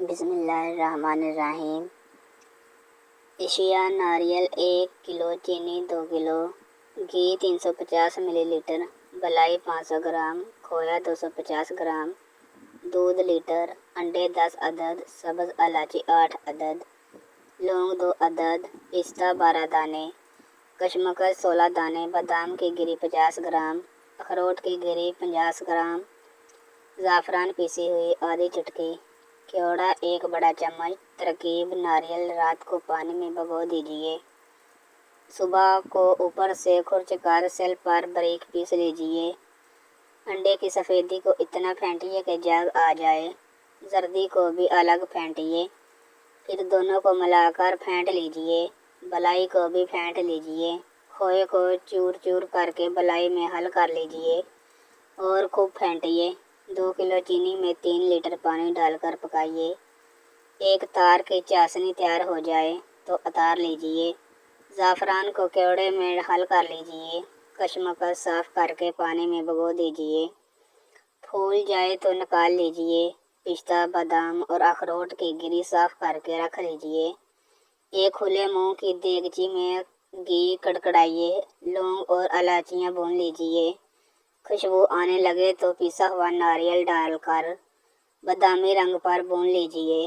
بسم اللہ الرحمن الرحیم۔ اشیاء: ناریل 1 کلو، چینی 2 کلو، گھی 350 ملی لیٹر، بلائی 500 گرام، کھویا 250 گرام، دودھ لیٹر، انڈے 10 عدد، سبز الائچی 8 عدد، لونگ 2 عدد، پستہ 12 دانے، کشمکش 16 دانے، بادام کی گری 50 گرام، اخروٹ کی گری 50 گرام، زعفران پیسی ہوئی آدھی چٹکی، کیوڑا 1 بڑا چمچ۔ ترکیب: ناریل رات کو پانی میں بھگو دیجیے، صبح کو اوپر سے کھرچ کر سل پر باریک پیس لیجیے۔ انڈے کی سفیدی کو اتنا پھینٹیے کہ جگ آ جائے، زردی کو بھی الگ پھینٹیے، پھر دونوں کو ملا کر پھینٹ لیجیے۔ بلائی کو بھی پھینٹ لیجیے، کھوئے کو چور چور کر کے بلائی میں حل کر لیجیے اور خوب پھینٹیے۔ 2 کلو چینی میں 3 لیٹر پانی ڈال کر پکائیے۔ ایک تار کی چاشنی تیار ہو جائے تو اتار لیجیے۔ زعفران کو کیوڑے میں حل کر لیجیے، کشمکش صاف کر کے پانی میں بھگو دیجیے، پھول جائے تو نکال لیجیے۔ پستہ، بادام اور اخروٹ کی گری صاف کر کے رکھ لیجیے۔ ایک کھلے منہ کی دیگچی میں گھی کڑکڑائیے، لونگ اور الائچیاں بھون لیجیے۔ خوشبو آنے لگے تو پیسا ہوا ناریل ڈال کر بادامی رنگ پر بھون لیجیے۔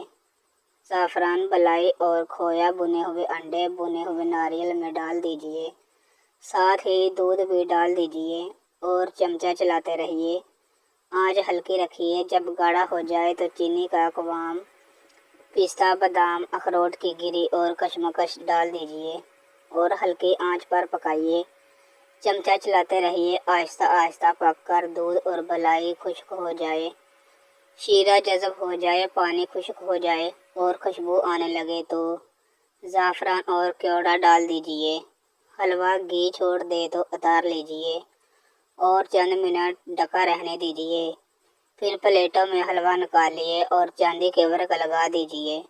زعفران، بلائی اور کھویا بھنے ہوئے انڈے بھنے ہوئے ناریل میں ڈال دیجیے، ساتھ ہی دودھ بھی ڈال دیجیے اور چمچہ چلاتے رہیے۔ آنچ ہلکی رکھیے۔ جب گاڑھا ہو جائے تو چینی کا اقوام، پستہ، بادام، اخروٹ کی گری اور کشمکش ڈال دیجیے اور ہلکی آنچ پر پکائیے۔ چمچہ چلاتے رہیے، آہستہ آہستہ پک کر دودھ اور بلائی خشک ہو جائے، شیرہ جذب ہو جائے، پانی خشک ہو جائے اور خوشبو آنے لگے تو زعفران اور کیوڑا ڈال دیجیے۔ حلوہ گھی چھوڑ دے تو اتار لیجیے اور چند منٹ ڈھکا رہنے دیجیے۔ پھر پلیٹوں میں حلوہ نکالیے اور چاندی کے ورق لگا دیجیے۔